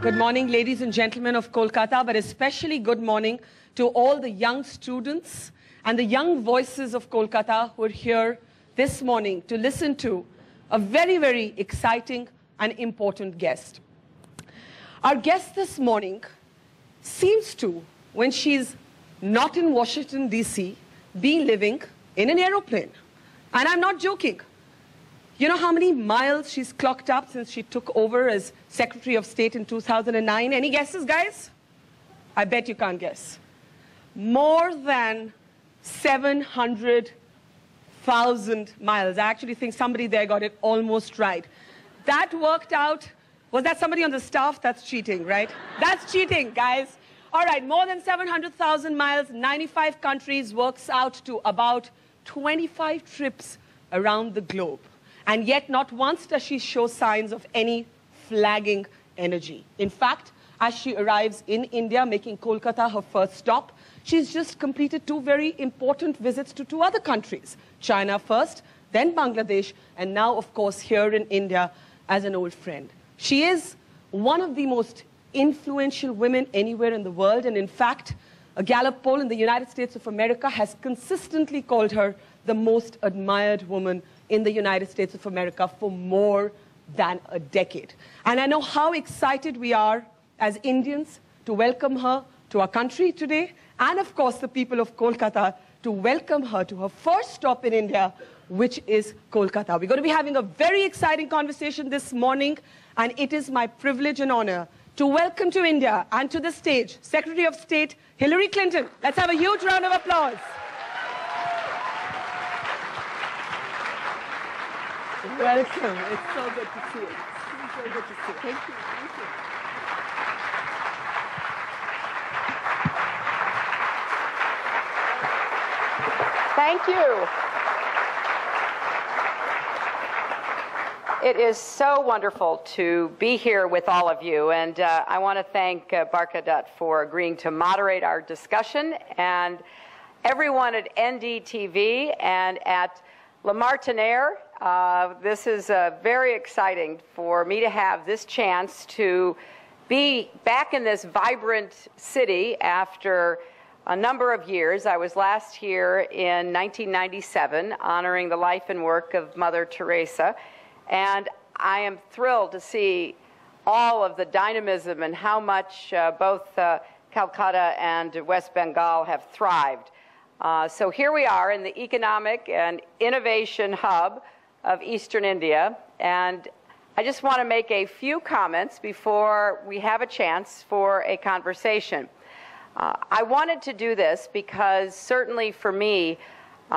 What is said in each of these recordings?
Good morning, ladies and gentlemen of Kolkata, but especially good morning to all the young students and the young voices of Kolkata who are here this morning to listen to a very, very exciting and important guest. Our guest this morning seems to, when she's not in Washington, D.C., be living in an aeroplane. And I'm not joking. You know how many miles she's clocked up since she took over as Secretary of State in 2009? Any guesses, guys? I bet you can't guess. More than 700,000 miles. I actually think somebody there got it almost right. That worked out. Was that somebody on the staff? That's cheating, right? That's cheating, guys. All right, more than 700,000 miles, 95 countries, works out to about 25 trips around the globe. And yet not once does she show signs of any flagging energy. In fact, as she arrives in India, making Kolkata her first stop, she's just completed two very important visits to two other countries. China first, then Bangladesh, and now, of course, here in India as an old friend. She is one of the most influential women anywhere in the world. And in fact, a Gallup poll in the United States of America has consistently called her the most admired woman in the United States of America for more than a decade. And I know how excited we are as Indians to welcome her to our country today, and of course the people of Kolkata to welcome her to her first stop in India, which is Kolkata. We're going to be having a very exciting conversation this morning, and it is my privilege and honor to welcome to India and to the stage Secretary of State Hillary Clinton. Let's have a huge round of applause. Welcome. It's so good to see you. It's so good to see you. Thank you. Thank you. Thank you. It is so wonderful to be here with all of you, and I want to thank Barkadat for agreeing to moderate our discussion, and everyone at NDTV and at La Martiniere. This is very exciting for me to have this chance to be back in this vibrant city after a number of years. I was last here in 1997, honoring the life and work of Mother Teresa, and I am thrilled to see all of the dynamism and how much both Calcutta and West Bengal have thrived. So here we are in the economic and innovation hub of Eastern India, and I just want to make a few comments before we have a chance for a conversation. I wanted to do this because certainly for me,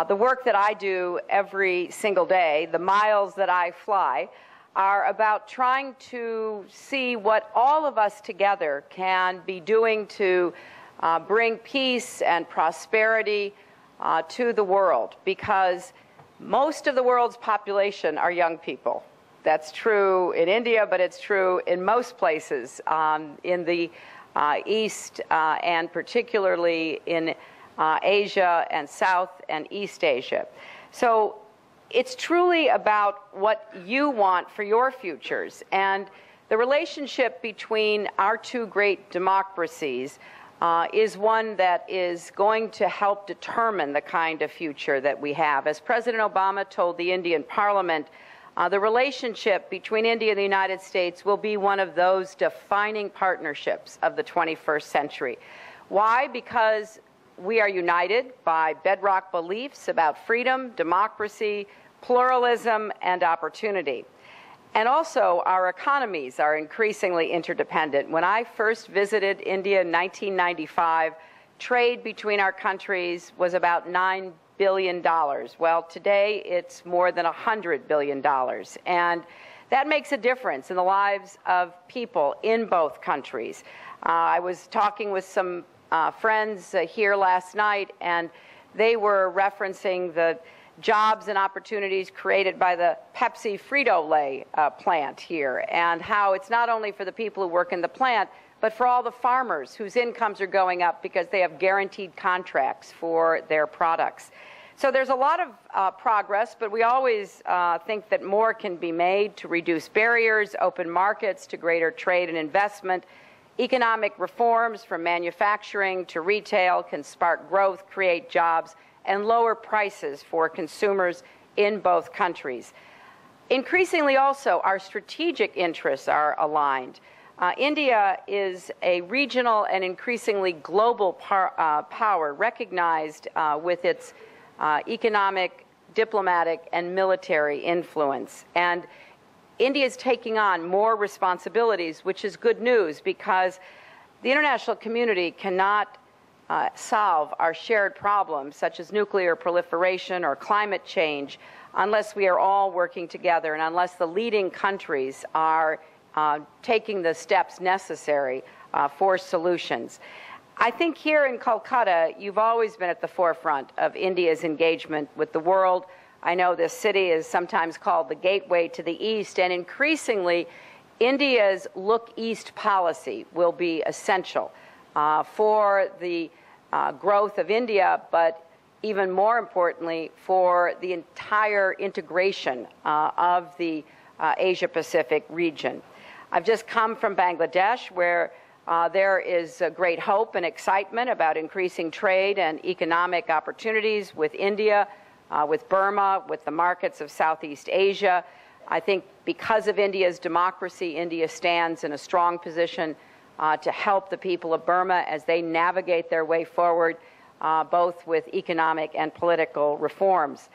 the work that I do every single day, the miles that I fly, are about trying to see what all of us together can be doing to bring peace and prosperity to the world, because most of the world's population are young people. That's true in India, but it's true in most places in the East and particularly in Asia and South and East Asia. So it's truly about what you want for your futures, and the relationship between our two great democracies is one that is going to help determine the kind of future that we have. As President Obama told the Indian Parliament, the relationship between India and the United States will be one of those defining partnerships of the 21st century. Why? Because we are united by bedrock beliefs about freedom, democracy, pluralism, and opportunity. And also, our economies are increasingly interdependent. When I first visited India in 1995, trade between our countries was about $9 billion. Well, today it's more than $100 billion. And that makes a difference in the lives of people in both countries. I was talking with some friends here last night, and they were referencing the jobs and opportunities created by the Pepsi Frito-Lay plant here, and how it's not only for the people who work in the plant, but for all the farmers whose incomes are going up because they have guaranteed contracts for their products. So there's a lot of progress, but we always think that more can be made to reduce barriers, open markets to greater trade and investment. Economic reforms from manufacturing to retail can spark growth, create jobs, and lower prices for consumers in both countries. Increasingly also, our strategic interests are aligned. India is a regional and increasingly global power, recognized with its economic, diplomatic, and military influence. And India is taking on more responsibilities, which is good news because the international community cannot solve our shared problems, such as nuclear proliferation or climate change, unless we are all working together and unless the leading countries are taking the steps necessary for solutions. I think here in Kolkata, you've always been at the forefront of India's engagement with the world. I know this city is sometimes called the gateway to the East, and increasingly, India's Look East policy will be essential for the growth of India, but even more importantly, for the entire integration of the Asia-Pacific region. I've just come from Bangladesh, where there is great hope and excitement about increasing trade and economic opportunities with India, with Burma, with the markets of Southeast Asia. I think because of India's democracy, India stands in a strong position to help the people of Burma as they navigate their way forward, both with economic and political reforms.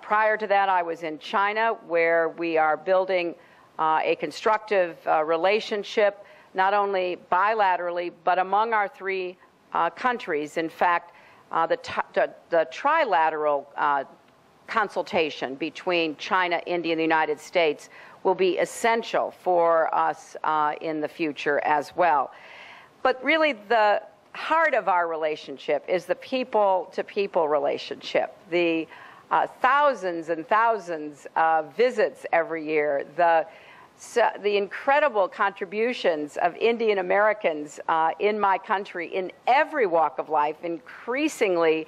Prior to that, I was in China, where we are building a constructive relationship, not only bilaterally, but among our three countries. In fact, the trilateral consultation between China, India, and the United States will be essential for us in the future as well. But really, the heart of our relationship is the people-to-people relationship, the thousands and thousands of visits every year, the incredible contributions of Indian Americans in my country in every walk of life, increasingly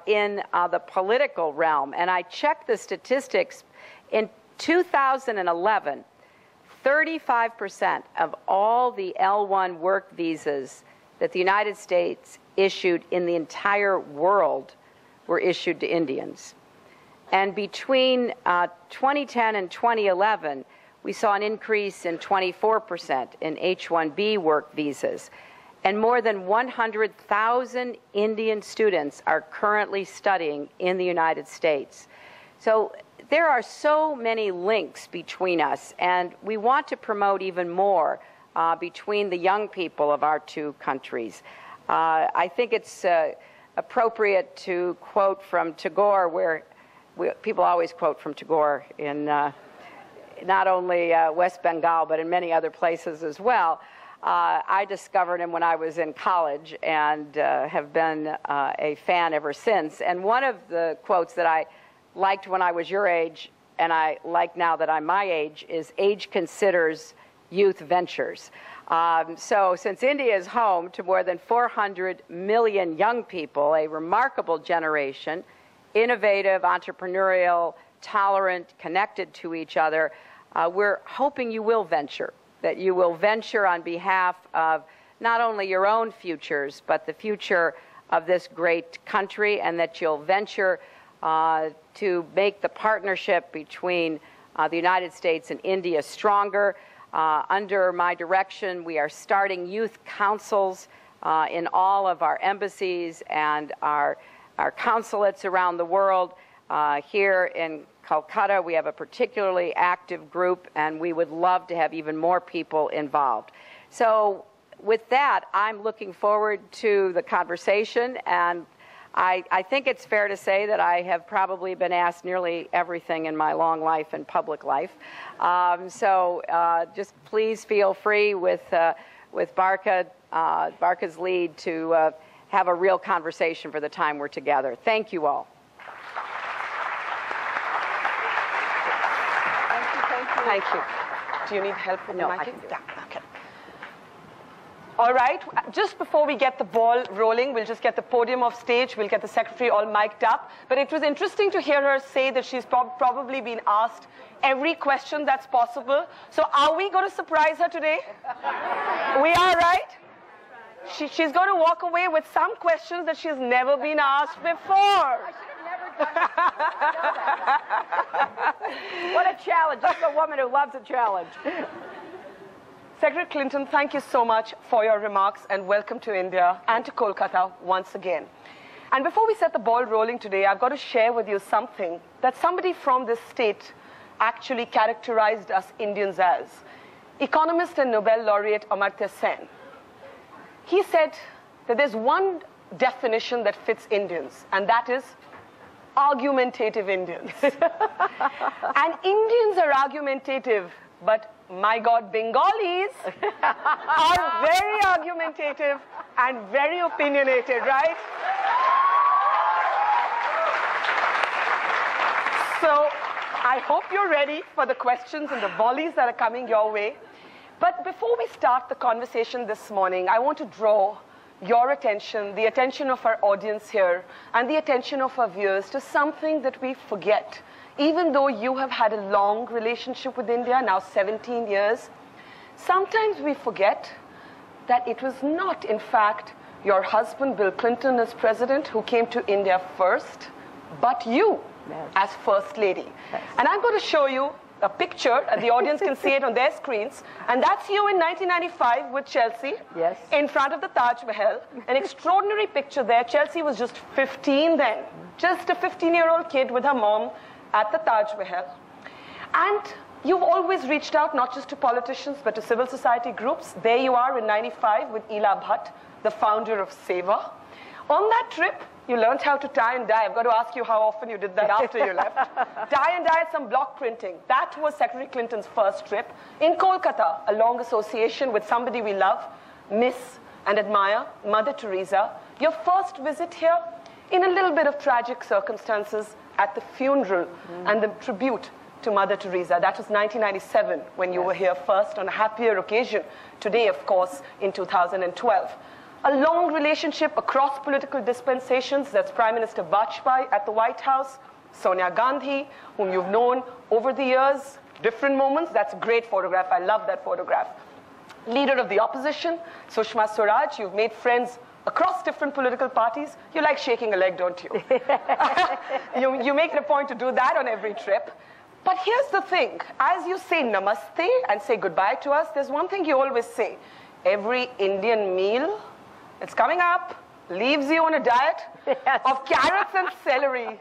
in the political realm. And I checked the statistics. In 2011, 35% of all the L1 work visas that the United States issued in the entire world were issued to Indians. And between 2010 and 2011, we saw an increase in 24% in H-1B work visas. And more than 100,000 Indian students are currently studying in the United States. So there are so many links between us, and we want to promote even more between the young people of our two countries. I think it's appropriate to quote from Tagore, where people always quote from Tagore in not only West Bengal, but in many other places as well. I discovered him when I was in college and have been a fan ever since. And one of the quotes that I liked when I was your age, and I like now that I'm my age, is "Age considers, youth ventures." So since India is home to more than 400 million young people, a remarkable generation, innovative, entrepreneurial, tolerant, connected to each other, we're hoping you will venture, that you will venture on behalf of not only your own futures, but the future of this great country, and that you'll venture to make the partnership between the United States and India stronger. Under my direction, we are starting youth councils in all of our embassies and our consulates around the world. Here in Calcutta, we have a particularly active group, and we would love to have even more people involved. So with that, I'm looking forward to the conversation, and I think it's fair to say that I have probably been asked nearly everything in my long life and public life. So just please feel free with Barka's lead to have a real conversation for the time we're together. Thank you all. Thank you. Do you need help with No, the I mic? can do it. Yeah, okay. All right, just before we get the ball rolling, we'll just get the podium off stage, we'll get the secretary all mic'd up. But it was interesting to hear her say that she's probably been asked every question that's possible. So are we going to surprise her today? We are, right? She's going to walk away with some questions that she's never been asked before. What a challenge. This is a woman who loves a challenge. Secretary Clinton, thank you so much for your remarks and welcome to India and to Kolkata once again. And before we set the ball rolling today, I've got to share with you something that somebody from this state actually characterized us Indians as. Economist and Nobel laureate Amartya Sen. He said that there's one definition that fits Indians, and that is argumentative Indians. And Indians are argumentative, but my God, Bengalis are very argumentative and very opinionated, right? So I hope you're ready for the questions and the volleys that are coming your way. But before we start the conversation this morning, I want to draw your attention, the attention of our audience here, and the attention of our viewers to something that we forget. Even though you have had a long relationship with India, now 17 years, sometimes we forget that it was not, in fact, your husband, Bill Clinton, as president, who came to India first, but you as First Lady. Yes. And I'm going to show you a picture, and the audience can see it on their screens, and that's you in 1995 with Chelsea, yes, in front of the Taj Mahal. An extraordinary picture there. Chelsea was just 15 then, just a 15-year-old kid with her mom at the Taj Mahal. And you've always reached out not just to politicians, but to civil society groups. There you are in 95 with Ela Bhatt, the founder of Seva. On that trip, you learned how to tie and dye. I've got to ask you how often you did that after you left. Tie and dye some block printing. That was Secretary Clinton's first trip. In Kolkata, a long association with somebody we love, miss and admire, Mother Teresa. Your first visit here in a little bit of tragic circumstances at the funeral and the tribute to Mother Teresa. That was 1997 when you were here first on a happier occasion. Today, of course, in 2012. A long relationship across political dispensations. That's Prime Minister Vajpayee at the White House, Sonia Gandhi, whom you've known over the years, different moments. That's a great photograph. I love that photograph. Leader of the opposition, Sushma Swaraj. You've made friends across different political parties. You like shaking a leg, don't you? You make it a point to do that on every trip. But here's the thing. As you say namaste and say goodbye to us, there's one thing you always say. Every Indian meal that's coming up leaves you on a diet of carrots and celery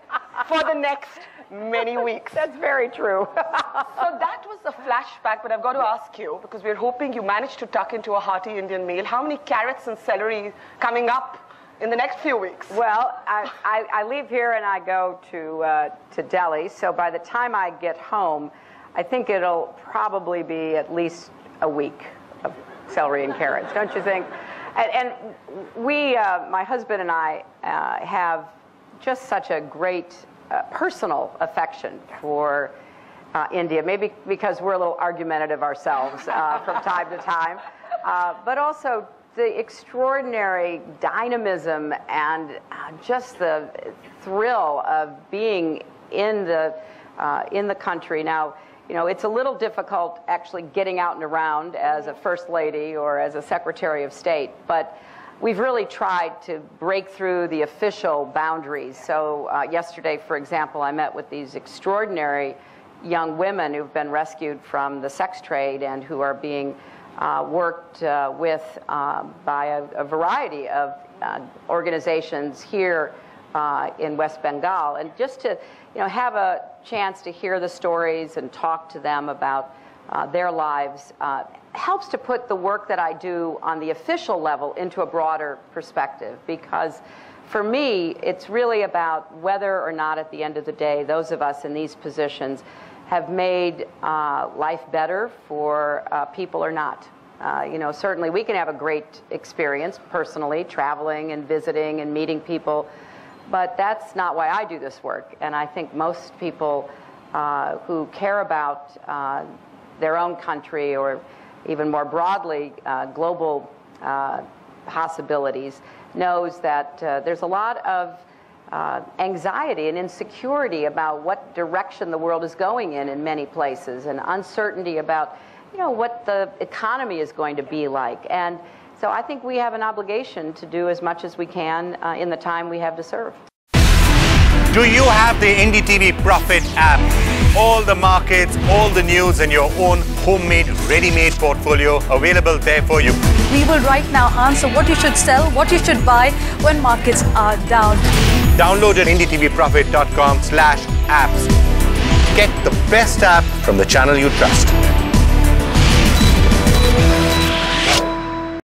for the next many weeks. That's very true. So that was a flashback, but I've got to ask you, because we're hoping you managed to tuck into a hearty Indian meal, how many carrots and celery coming up in the next few weeks? Well, I leave here and I go to Delhi, so by the time I get home, I think it'll probably be at least a week of celery and carrots, don't you think? And we, my husband and I, have just such a great personal affection for India, maybe because we're a little argumentative ourselves from time to time, but also the extraordinary dynamism and just the thrill of being in the country. Now, you know, it's a little difficult actually getting out and around as a First Lady or as a Secretary of State, but we've really tried to break through the official boundaries. So yesterday, for example, I met with these extraordinary young women who've been rescued from the sex trade and who are being worked with by a variety of organizations here in West Bengal. And just to have a chance to hear the stories and talk to them about their lives helps to put the work that I do on the official level into a broader perspective, because for me, it's really about whether or not at the end of the day, those of us in these positions have made life better for people or not. Certainly we can have a great experience personally, traveling and visiting and meeting people, but that's not why I do this work. And I think most people who care about their own country or even more broadly global possibilities knows that there's a lot of anxiety and insecurity about what direction the world is going in many places, and uncertainty about, you know, what the economy is going to be like. And so I think we have an obligation to do as much as we can in the time we have to serve. Do you have the NDTV Profit app? All the markets, all the news in your own homemade, ready-made portfolio available there for you. We will right now answer what you should sell, what you should buy when markets are down. Download at ndtvprofit.com/apps. Get the best app from the channel you trust.